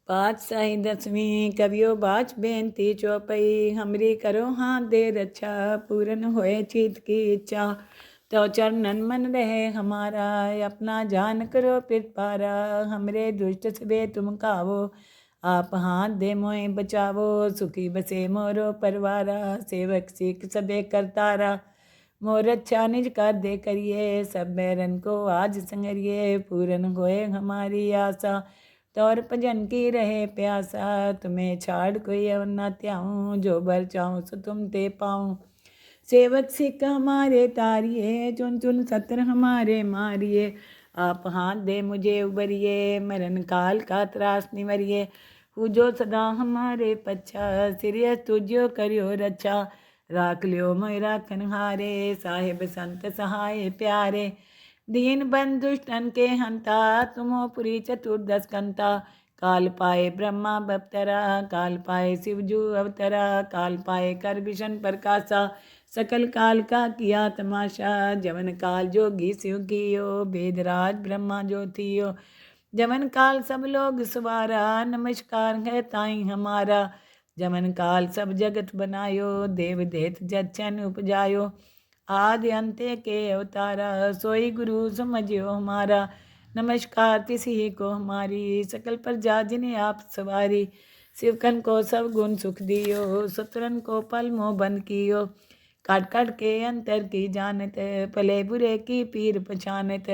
पातशाही दसवीं कवियो बाच बेनती चौपई हमरी करो हाथ दे रक्षा पूरन होए चित की इच्छा तो चरणन मन रहे हमारा अपना जान करो पिरपारा हमरे दुष्ट सबे तुम कावो आप हाथ दे मोए बचावो सुखी बसे मोरो परवारा सेवक सिख सबे करतारा मोर अच्छा निज कर दे करिए सब बैरन को आज संगरिए पूरन होए हमारी आशा तौर भजन की रहे प्यासा तुम्हें छाड़ कोई अवर न त्याऊँ जो बर चाहूँ सो तुम ते पाऊँ सेवक सिख हमारे तारिये चुन चुन सत्र हमारे मारिए आप हाथ दे मुझे उबरिए मरण काल का त्रास निवरिए पूजो सदा हमारे पच्छा सिरियस तुझो करियो रक्षा राख लियो मोय राखन हारे साहिब संत सहाय प्यारे दीन बंधुष्टन के हंता तुमो पुरी चतुर्दश कंता काल पाए ब्रह्मा बप्तरा काल पाए शिवजू अवतरा काल पाए कर विशन प्रकाशा सकल काल का किया तमाशा जवन काल जोगी शिव कियो वेदराज ब्रह्मा ज्योतियो जवन काल सब लोग सवारा नमस्कार है ताई हमारा जमन काल सब जगत बनायो देव देत जचन उपजायो आदि अंत्य के अवतारा सोई गुरु समझियो हमारा नमस्कार तिसी को हमारी सकल प्रजा जिन्हें आप सवारी शिवकन को सब गुण सुख दियो सतरन को पल मोह बंद कियो काट काट के अंतर की जानत भले बुरे की पीर पछानत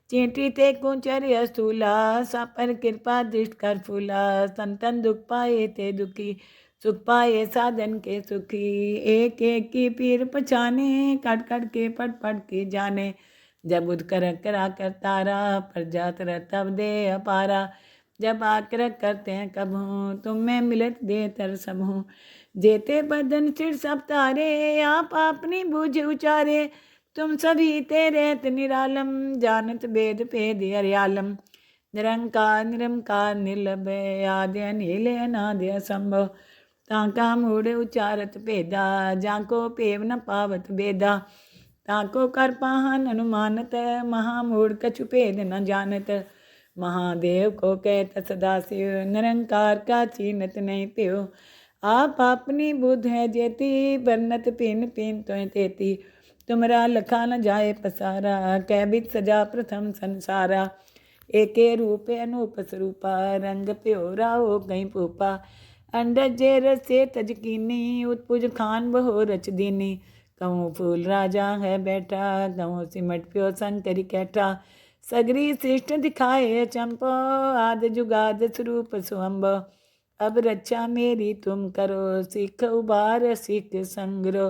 चींटी ते कुंचर स्थूला सापर कृपा दृष्ट कर फूला संतन दुख पाए ते दुखी सुख पाए साधन के सुखी एक एक की पीर पछाने कट कट के पट पट के जाने जब उद कर करा कर तारा प्रजा तर तब दे अपारा जब आकर करते हैं कब हूँ तुम में मिलत दे तर सब हूँ जेते बदन सिर सब तारे आप अपनी बूझ उचारे तुम सभी तेरे निरालम जानत वेद भेद हरियालम निरंकार निरंकार निर्लभ आदि अनिल अनादि असंभव ताका मूढ़ उचारत भेदा जाको पेव न पावत बेदा ताको कर पाहन अनुमानत महामूढ़ कछु भेद न जानत महादेव को कहत सदा शिव निरंकार का चीनत नहीं प्यो आप अपनी बुद्ध है जेती बरनत पिन पिन तो तेती तुमरा लखा न जाए पसारा कैबित सजा प्रथम संसारा एके रूपे अनूप स्वरूपा रंग प्योरा हो गई पूपा अंडज जे रसे तजकीनी उत्पुज खान बहो रच दीनी कहूँ फूल राजा है बैठा कहूँ सिमट प्यो संकरी कैठा सगरी सृष्ट दिखाए चंपो आद जुगाद स्वरूप स्वम्भ अब रक्षा मेरी तुम करो सिख उबार सिख संग्रो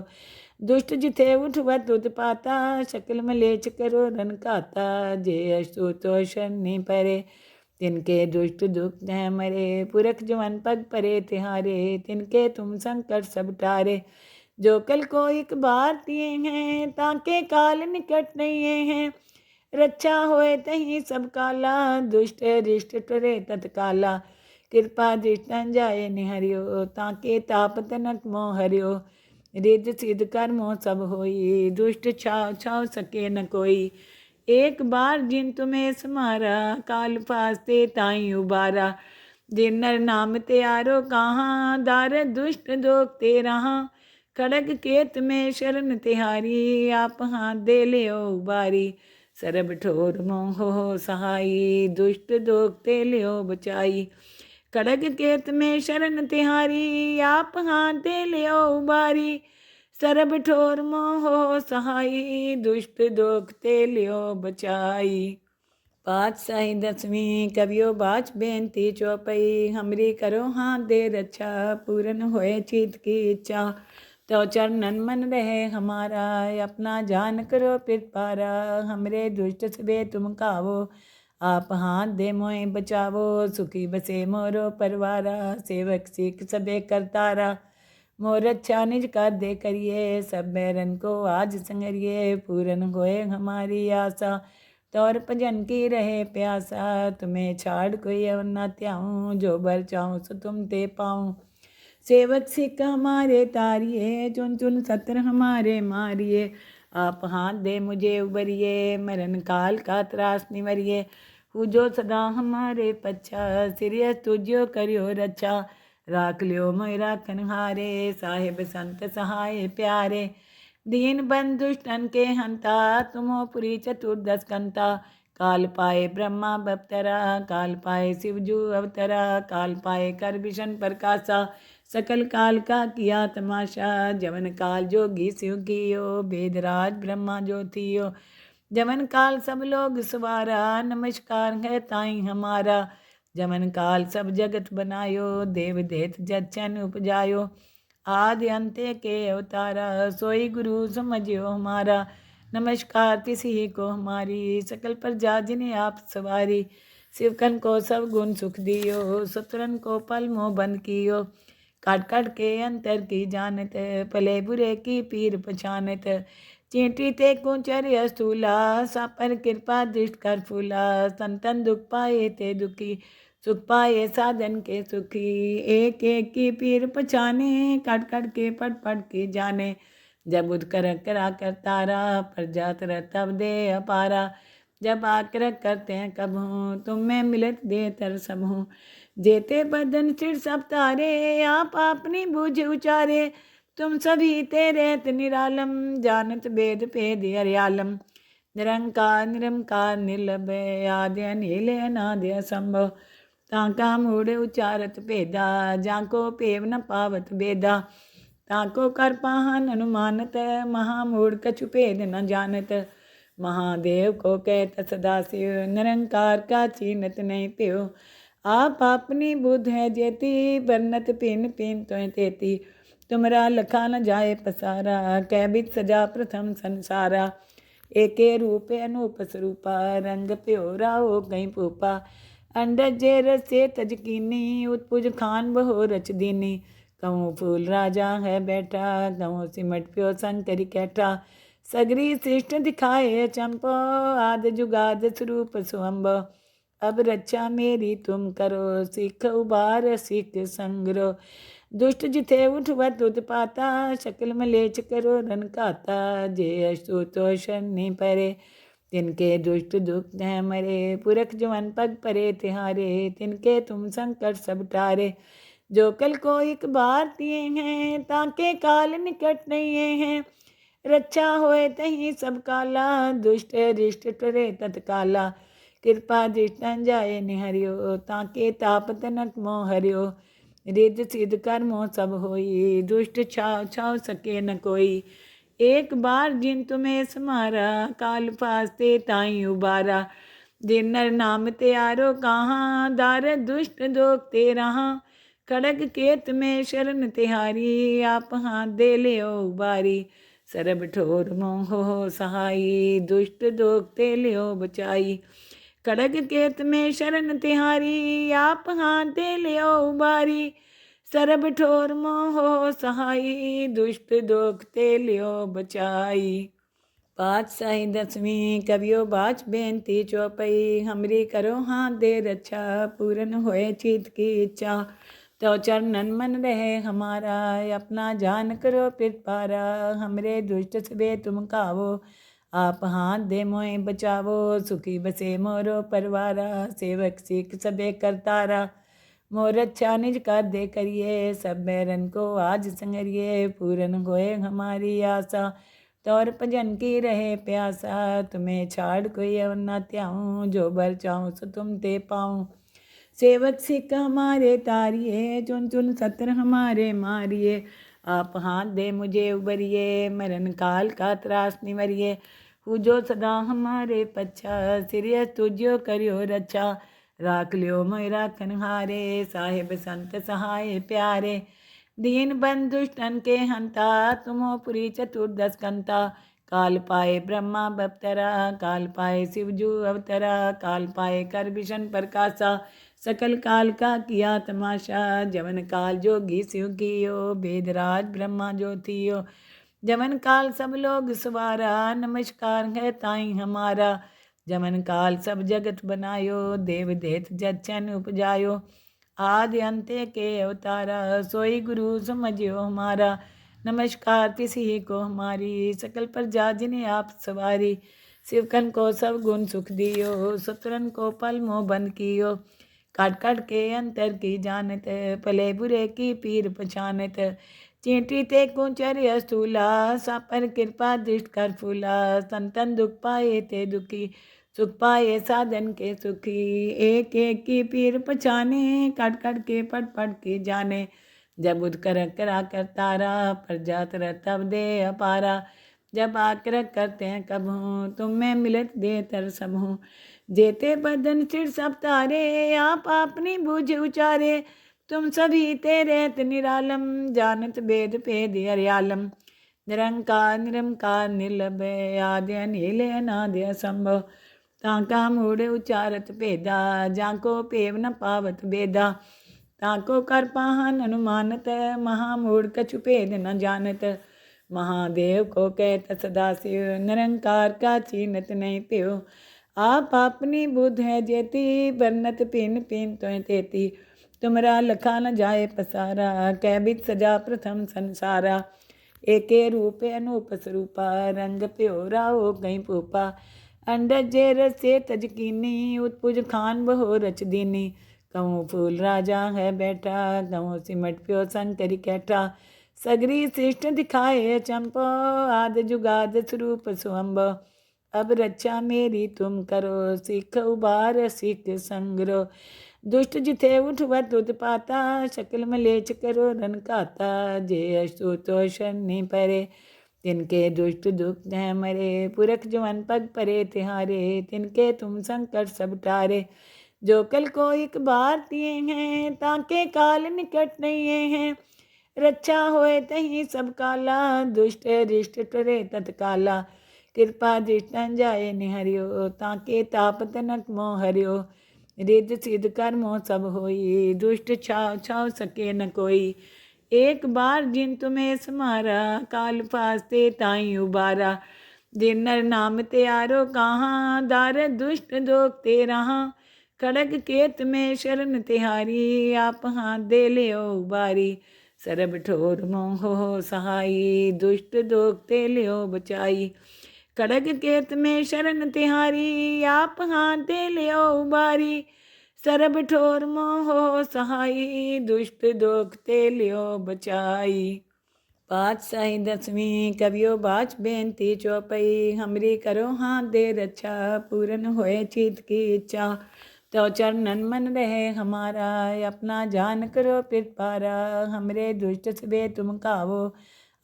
दुष्ट जिथे उठवत उत्पाता शकल मलेच करो रन खाता जे अस्तु तो शनि परे तिनके दुष्ट दुख न मरे पुरख जवन पग परे तिहारे तिनके तुम संकट सब टारे जो कल को एक बार दिए हैं ताके काल निकट नहीं हैं रक्षा होए तही सब काला दुष्ट रिष्ट टरे तत्काला कृपा दृष्टन जाए निहरियो ताके ताप तनक मोह हरियो रिद्ध सिद्ध कर्मो सब होई दुष्ट छाव छाव सके न कोई एक बार जिन तुम्हें समारा काल फास्ते ताई उबारा जिन नर नाम त्यारो कहाँ दार दुष्ट दोख ते रहा खड़ग केत में शरण तिहारी आप हाथ दे ले उबारी सरब ठोर मोह सहाई दुष्ट दोख ते ले बचाई खड़ग केत में शरण तिहारी आप हाथ दे ले उबारी सरब ठोर मोह सहाई दुष्ट दोख ते लियो बचाई पातशाही दसवीं कवियो बाच बेनती चौपई हमरी करो हाथ दे रक्षा पूरन होए चित की इच्छा तो चरणन मन रहे हमारा अपना जान करो पिरपारा हमरे दुष्ट सबे तुम कावो आप हाथ दे मोए बचावो सुखी बसे मोरो परवारा सेवक सिख सबे करतारा मोर अच्छा निज कर दे करिए सब बैरन को आज संगरिए पूरन होए हमारी आशा तौर भजन की रहे प्यासा तुम्हें छाड़ कोई अवर न त्याऊँ जो बर चाहूँ सो तुम ते पाऊँ सेवक सिख हमारे तारिये चुन चुन सत्र हमारे मारिए आप हाथ दे मुझे उबरिए मरण काल का त्रास निवरिए पूजो सदा हमारे पच्छा, सिरियस तुझो करियो रक्षा। राख लियो मोहि राखन हारे, साहिब संत सहाय प्यारे। दीन बंधु दुष्टन के हंता, तुमो पुरी चतुर्दश कंता। काल पाए ब्रह्मा बप्तरा, काल पाए शिवजू अवतरा। काल पाए कर विशन प्रकाशा, सकल काल का किया तमाशा। जवन काल जोगी शिव कियो, वेदराज ब्रह्मा जो थियो। जवन काल सब लोग सवारा, नमस्कार है ताई हमारा। जवन काल सब जगत बनायो, देव देत जचन उपजायो। आदि अंत्य के अवतारा, सोई गुरु समझियो हमारा। नमस्कार तिसी को हमारी, सकल प्रजा जिन्हें आप सवारी। शिवकन को सब गुण सुख दियो, सतरन को पल मोह बंद कियो। काट काट के अंतर की जानत, भले बुरे की पीर पछानत। चींटी ते कुचर स्थूला, सापर कृपा दृष्ट कर फूला। संतन दुख पाए ते दुखी, सुख पाए साधन के सुखी। एक एक की पीर पछाने, काट काट के पट पट की जाने। जब उद करा कर तारा, प्रजा तरह तब दे अपारा। जब आकर करते हैं कब हूँ, तुम में मिलत दे तर सब हूँ। जेते बदन चिड़ सब तारे, आप अपनी बूझ उचारे। तुम सभी तेरे निरालम, जानत वेद भेद हरियालम। निरंकार निरंकार निर्लभय, आद्य अनिल अनाद्य असंभव। ताका मूढ़ उचारत भेदा, जाको पेव न पावत बेदा। ताको कर पाहन अनुमानत, महामूढ़ कछु भेद न जानत। महादेव को कहत सदा शिव, निरंकार का चीनत नहीं प्यो। आप अपनी बुद्ध है जेती, बरनत पिन पिन तो तेती। तुमरा लखा न जाए पसारा, कैबित सजा प्रथम संसारा। एके रूप अनूप स्वरूपा, रंग प्योरा हो कहीं पूपा। अंडज जे रसे तजकीनी, उत्पुज खान बहो रच दीनी। कहूँ फूल राजा है बैठा, कहूँ सिमट प्यो संकरी कैठा। सगरी सृष्ट दिखाए चंपो, आद जुगाद स्वरूप स्वंभ। अब रक्षा मेरी तुम करो, सिख उबार सिख संग्रो। दुष्ट जिथे उठवत उत्पाता, शकल मलेच करो रन खाता। जे अस्तुतोष नहीं परे, तिनके दुष्ट दुख न मरे। पुरख जवन पग परे तिहारे, तिनके तुम संकट सब टारे। जो कल को एक बार दिए हैं, ताके काल निकट नहीं हैं। रक्षा होए तही सब काला, दुष्ट रिष्ट टरे तत्काला। कृपा दृष्टन जाए निहरियो, ताके ताप तनक मोह हरियो। रिद्ध सिद्ध कर्मों सब होई, दुष्ट छाव छाव सके न कोई। एक बार जिन तुम्हें समारा, काल फास्ते ताई उबारा। जिन नर नाम त्यारो कहाँ, दार दुष्ट दोख ते रहा। खड़ग केत में शरण तिहारी, आप हाथ दे ले उबारी। सरब ठोर मोह सहाई, दुष्ट दोख ते लियो बचाई। खड़ग केत में शरण तिहारी, आप हाथ दे लियो उबारी। सरब ठोर मोह सहाई, दुष्ट दोख ते लियो बचाई। पातशाही दसवीं कवियो बाच बेनती चौपई। हमरी करो हाथ दे रक्षा, पूरन होए चित की इच्छा। तो चरणन मन रहे हमारा, अपना जान करो पिरपारा। हमरे दुष्ट सबे तुम कावो, आप हाथ दे मोए बचावो। सुखी बसे मोरो परवारा, सेवक सीख सबे करतारा। मोर अच्छा निज कर दे करिए, सब बैरन को आज संगरिए। पूरन होए हमारी आशा, तौर भजन की रहे प्यासा। तुम्हें छाड़ कोई अवर न त्याऊँ, जो बर चाहूँ सो तुम ते पाऊँ। सेवक सिख हमारे तारिये, चुन चुन सत्र हमारे मारिए। आप हाथ दे मुझे उबरिए, मरण काल का त्रास निवरिए। पूजो सदा हमारे पच्छा, सिरियस तुझो करियो रक्षा। राख लियो मोहि राखन हारे, साहिब संत सहाय प्यारे। दीन बंधु दुष्टन के हंता, तुमो पुरी चतुर्दश कंता। काल पाए ब्रह्मा बप्तरा, काल पाए शिवजू अवतरा। काल पाए कर विशन प्रकाशा, सकल काल का किया तमाशा। जवन काल जोगी शिव कियो, वेदराज ब्रह्मा जो थियो। जवन काल सब लोग सवारा, नमस्कार है ताई हमारा। जवन काल सब जगत बनायो, देव देत जचन उपजायो। आदि अंत्य के अवतारा, सोई गुरु समझियो हमारा। नमस्कार तिसी को हमारी, सकल प्रजा जिन्हें आप सवारी। शिवकन को सब गुण सुख दियो, सतरन को पल मोह बंद कियो। काट काट के अंतर की जानत, भले बुरे की पीर पछानत। चींटी ते कुचर स्थूला, सापर कृपा दृष्ट कर फूला। संतन दुख पाए ते दुखी, सुख पाए साधन के सुखी। एक एक की पीर पछाने, काट काट के पट पट के जाने। जब उद कर करा कर तारा, पर जात रह तब दे अपारा। जब आकर करते हैं कब हूँ, तुम में मिलत दे तर सब हूँ। जेते बदन चिड़ सब तारे, आप अपनी बूझ उचारे। तुम सभी तेरे निरालम, जानत भेद भेद हरियालम। निरंकार निरंकार निर्लभय, आद्य अनिल अनाद्य असंभव। ताका मूढ़ उचारत भेदा, जाको पेव न पावत भेदा। ताको कर पाहन अनुमानत, महामूढ़ कछु भेद न जानत। महादेव को कहत सदा शिव, निरंकार का चीनत नहीं प्यो। आप अपनी बुद्ध है जेती, बरनत पिन पिन तो तेती। तुमरा लखा न जाए पसारा, कैबित सजा प्रथम संसारा। एके रूपे अनूप स्वरूपा, रंग प्योरा हो गई पूपा। अंडज जे रसे तजकीनी, उत्पुज खान बहो रच दीनी। कहूँ फूल राजा है बैठा, कहूँ सिमट प्यो संकरी कैठा। सगरी शिष्ट दिखाए चंपो, आद जुगाद स्वरूप सुअम्बो। अब रक्षा मेरी तुम करो, सिख उबार सिख संग्रो। दुष्ट जिथे उठवत उत्पाता, शकल मलेच करो रन खाता। जे अशुतोष नहीं परे, तिनके दुष्ट दुख न मरे। पुरख जवन पग परे तिहारे, तिनके तुम संकट सब टारे। जो कल को एक बार दिए हैं, ताके काल निकट नहीं हैं। रक्षा होए तही सब काला, दुष्ट रिष्ट टरे तत्काला। कृपा दृष्ट जाए निहरियो, ताके ताप तनक मोह हरियो। रिद्ध सिद्ध कर्मों सब होई, दुष्ट छाव छाव सके न कोई। एक बार जिन तुम्हें समारा, काल फास्ते ताई उबारा। दिन नर नाम त्यारो कहाँ, दार दुष्ट दोख ते रहा। खड़ग केत में शरण तिहारी, आप हाथ दे ले उबारी। सरब ठोर मोह सहाई, दुष्ट दोख ते लियो बचाई। खड़ग केत में शरण तिहारी, आप हाथ दे लियो उबारी। सरब ठोर मोह सहाई, दुष्ट दोख ते लियो बचाई। पातशाही दसवीं कवियो बाच बेनती चौपई। हमरी करो हाथ दे रक्षा, पूरन होए चित की इच्छा। तो चरणन मन रहे हमारा, अपना जान करो पिरपारा। हमरे दुष्ट सबे तुम कावो,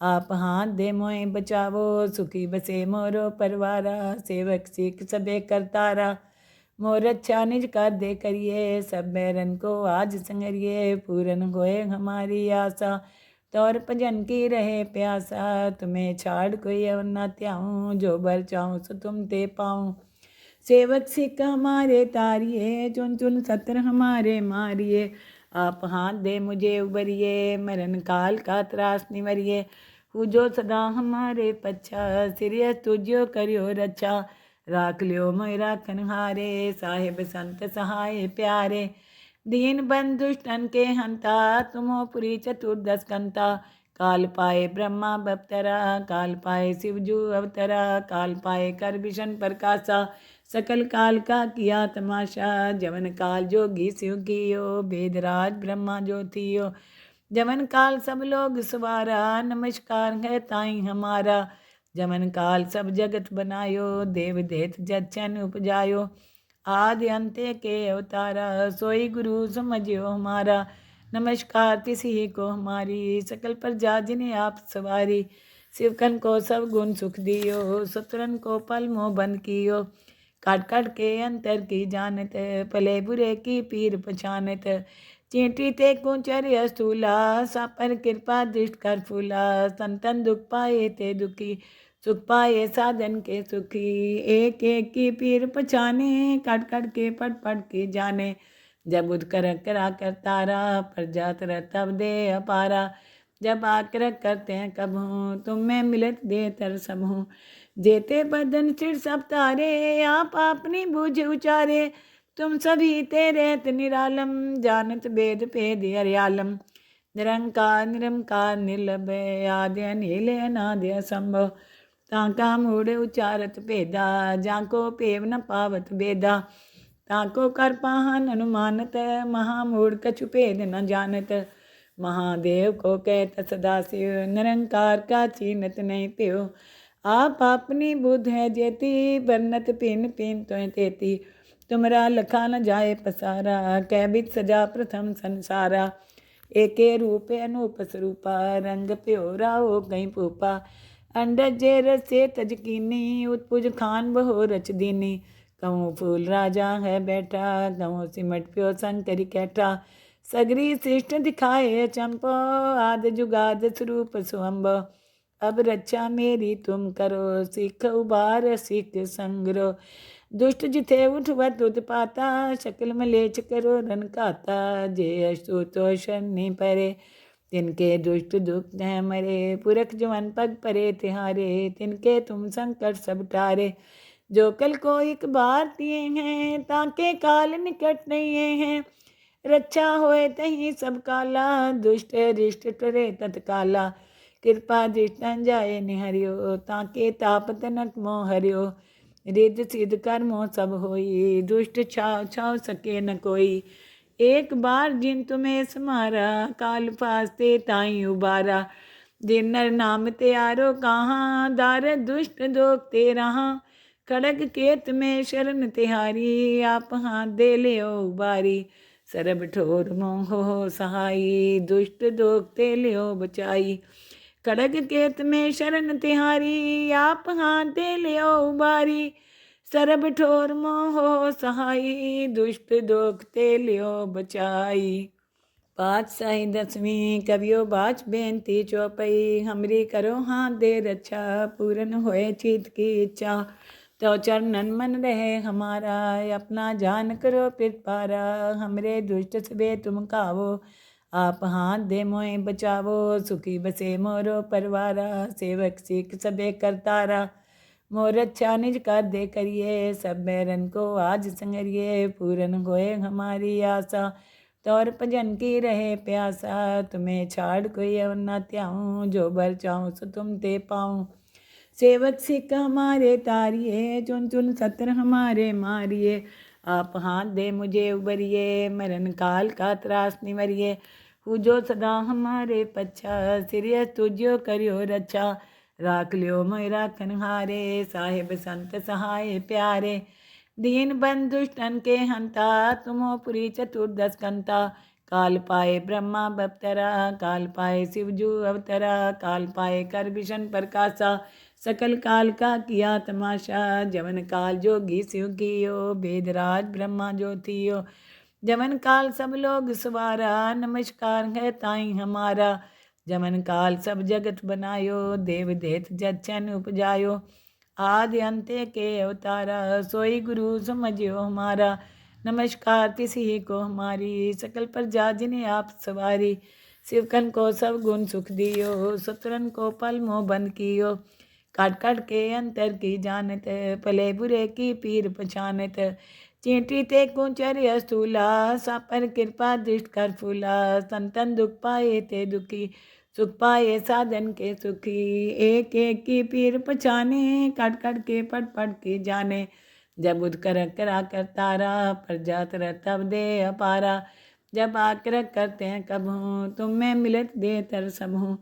आप हाथ दे मोए बचावो। सुखी बसे मोरो परवारा, सेवक सीख सबे करतारा। मोर अच्छा निज कर दे करिए, सब बैरन को आज संगरिए। पूरन होए हमारी आशा, तौर भजन की रहे प्यासा। तुम्हें छाड़ कोई और न त्याऊँ, जो बर चाहूँ सो तुम ते पाऊँ। सेवक सिख हमारे तारिये, चुन चुन सत्र हमारे मारिए। आप हाथ दे मुझे उबरिए, मरण काल का त्रास निवरिए। पूजो सदा हमारे पच्छा, सिरिय तुझो करियो रक्षा। राख लियो मोय राखन हारे, साहिब संत सहाय प्यारे। दीन बंधु दुष्टन के हंता, तुमो पुरी चतुर्दश कंता। काल पाए ब्रह्मा बप्तरा, काल पाए शिवजू अवतरा। काल पाए कर विशन प्रकाशा, सकल काल का किया तमाशा। जवन काल जोगी शिव कियो, वेदराज ब्रह्मा जो थियो। जवन काल सब लोग सवारा, नमस्कार है ताई हमारा। जवन काल सब जगत बनायो, देव देत जचन उपजायो। आदि अंत्य के अवतारा, सोई गुरु समझियो हमारा। नमस्कार तिसी को हमारी, सकल प्रजा जिन्हें आप सवारी। शिवकन को सब गुण सुख दियो, सतरन को पल मोह बंद कियो। काट काट के अंतर की जानत, भले बुरे की पीर पछानत। चींटी ते कुचर स्थूला, सापर कृपा दृष्ट कर फूला। संतन दुख पाए ते दुखी, सुख पाए साधन के सुखी। एक एक की पीर पछाने, काट काट के पट पट के जाने। जब उद कर करा कर तारा, पर जात रह तब दे अपारा। जब आकर करते हैं कब हूँ, तुम में मिलत दे तर सब हूँ। जेते बदन चिड़ सब तारे, आप अपनी बूझ उचारे। तुम सभी तेरे निरालम, जानत भेद भेद हरियालम। निरंकार निरंकार निर्लभय, आद्य अनिल अनाद्य असंभव। ताका मूढ़ उचारत भेदा, जाको पेव न पावत बेदा। ताको कर पाहन अनुमानत, महामूढ़ कछु भेद न जानत। महादेव को कहत सदाशिव, निरंकार का चीनत नहीं प्यो। आप अपनी बुद्ध है जेती, बरनत पिन पिन तो तेती। तुमरा लखा न जाए पसारा, कैबित सजा प्रथम संसारा। एके रूप अनूप स्वरूपा, रंग प्योरा हो गई पूपा। अंडज जे रसे तजकीनी, उत्पुज खान बहो रच दीनी। कहूँ फूल राजा है बैठा, कहूँ सिमट प्यो संकरी कैठा। सगरी श्रेष्ठ दिखाए चंपो, आद जुगाद स्वरूप स्वम्भ। अब रक्षा मेरी तुम करो, सिख उबार सिख संग्रो। दुष्ट जिथे उठवत उत्पाता, शकल मलेच करो रन खाता। जे अशु तो शनि परे, तिनके दुष्ट दुख है मरे। पुरख जवन पग परे तिहारे, तिनके तुम संकट सब टारे। जो कल को एक बार दिए हैं, ताके काल निकट नहीं हैं। रक्षा होए तही सब काला, दुष्ट रिष्ट टरे तत्काला। कृपा दृष्टन जाए निहरियो, ताके ताप तनक मोह हरियो। रिद्ध सिद्ध कर्मों सब होई, दुष्ट छाव छाव सके न कोई। एक बार जिन तुम्हें समारा, काल फास्ते ताई उबारा। जिन नर नाम त्यारो कहाँ, दार दुष्ट दोख ते रहा। खड़ग केत में शरण तिहारी, आप हाथ दे ले उबारी। सरब ठोर मोह हो सहाई, दुष्ट दोख ते लियो बचाई। खड़ग केत में शरण तिहारी, आप हाथ दे लियो उबारी। सरब ठोर मोह हो सहाई, दुष्ट दोख ते लियो बचाई। पातशाही दसवीं कवियो बाच बेनती चौपई। हमरी करो हाथ दे रक्षा, पूरन होए चित की इच्छा। तो चरणन मन रहे हमारा, अपना जान करो पिरपारा। हमरे दुष्ट सबे तुम कावो, आप हाथ दे मोए बचावो। सुखी बसे मोरो परवारा, सेवक सिख सबे करतारा। मोर अच्छा निज कर दे करिए, सब बैरन को आज संगरिए। पूरन होए हमारी आशा, तौर भजन की रहे प्यासा। तुम्हें छाड़ कोई और न त्याऊँ, जो बर चाहूँ सो तुम ते पाऊँ। सेवक सिख हमारे तारिए, चुन चुन सत्र हमारे मारिए। आप हाथ दे मुझे उबरिए, मरण काल का त्रास निवरिए। पूजो सदा हमारे पच्छा, सिरियस तुझो करियो रक्षा। राख लियो मोय राखन हारे, साहिब संत सहाय प्यारे। दीन बंधु दुष्टन के हंता, तुमो पुरी चतुर्दश कंता। काल पाए ब्रह्मा बप्तरा, काल पाए शिवजू अवतरा। काल पाए कर विशन प्रकाशा, सकल काल का किया तमाशा। जवन काल जोगी शिव कियो, वेदराज ब्रह्मा जो थियो। जवन काल सब लोग सवारा, नमस्कार है ताई हमारा। जवन काल सब जगत बनायो, देव देत जच्छन उपजायो। आदि अंत्य के अवतारा, सोई गुरु समझियो हमारा। नमस्कार तिसी को हमारी, सकल प्रजा जिन्हें आप सवारी। शिवकन को सब गुण सुख दियो, सतरन को पल मोह बंद कियो। काट काट के अंतर की जानत, भले बुरे की पीर पछानत। चींटी ते कुंचर स्थूला, सापर कृपा दृष्ट कर फूला। संतन दुख पाए ते दुखी, सुख पाए साधन के सुखी। एक एक की पीर पछाने, काट काट के पट पट की जाने। जब उद कर करा कर तारा, प्रजा तरह तब दे अपारा। जब आकर करते हैं कब हूँ, तुम में मिलत दे तर सब हूँ।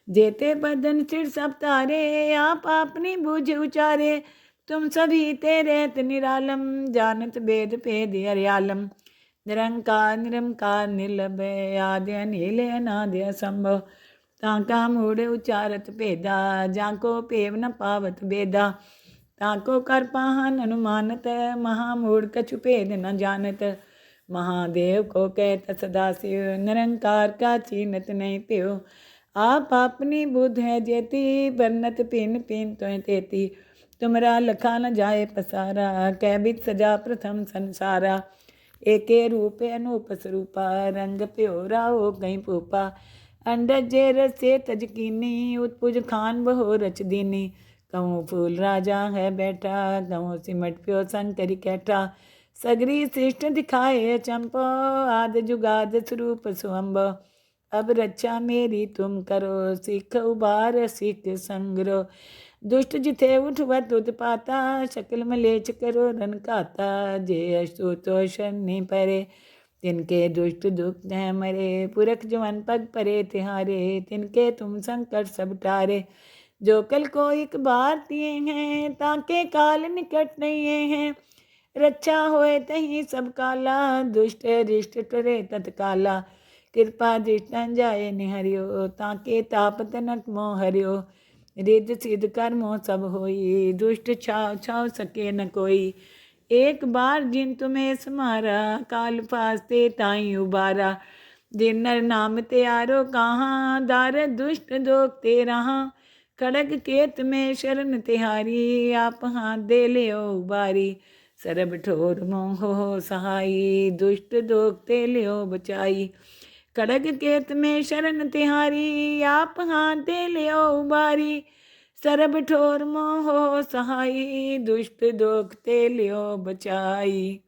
जेते बदन सिर सब तारे, आप अपनी बूझ उचारे। तुम सभी तेरे निरालम, जानत वेद भेद हरियालम। निरंकार निरंकार निर्लभय, आद्य अनिल अनाद्य असंभव। ताका मूढ़ उचारत भेदा, जाको पेव न पावत बेदा। ताको कर पाहन अनुमानत, महामूढ़ कछु भेद न जानत। महादेव को कहत सदाशिव, निरंकार का चीनत नहीं प्यो। आप अपनी बुद्ध है जेती, बरनत पिन पिन तो तेती। तुमरा लखा न जाए पसारा, कैबित सजा प्रथम संसारा। एके रूप अनूप स्वरूपा, रंग प्योरा हो गई पूपा। अंडज जे रसे तजकीनी, उत्पुज खान बहो रच दीनी। कहूँ फूल राजा है बैठा, कहूँ सिमट प्यो संकरी कैठा। सगरी श्रेष्ठ दिखाए चंपो, आद जुगाद स्वरूप स्वम्भ। अब रक्षा मेरी तुम करो, सिख उबार सिख संग्रह। दुष्ट जिथे उठवत उत्पाता, शकल मलेच करो रन काता। जे अस्तु तो शनि परे, तिनके दुष्ट दुख न मरे। पुरख जवन पग परे तिहारे, तिनके तुम संकट सब टारे। जो कल को एक बार दिए हैं, ताके काल निकट नहीं हैं। रक्षा होए तही सब काला, दुष्ट रिष्ट टरे तत्काला। कृपा दृष्टन जाए निहरियो, ताके ताप तनक मोह हरियो। रिद्ध सिद्ध कर्मों सब होई, दुष्ट छाव छाव सके न कोई। एक बार जिन तुम्हें समारा, काल फास्ते ताई उबारा। जिन नर नाम त्यारो कहाँ, दार दुष्ट दोख ते रहा। खड़ग केत में शरण तिहारी, आप हाथ दे ले उबारी। सरब ठोर मोह सहाई, दुष्ट दोख ते लियो बचाई। खड़ग केत में शरण तिहारी, आप हाथ दे लियो उबारी। सरब ठोर मोह सहाई, दुष्ट दोख ते लियो बचाई।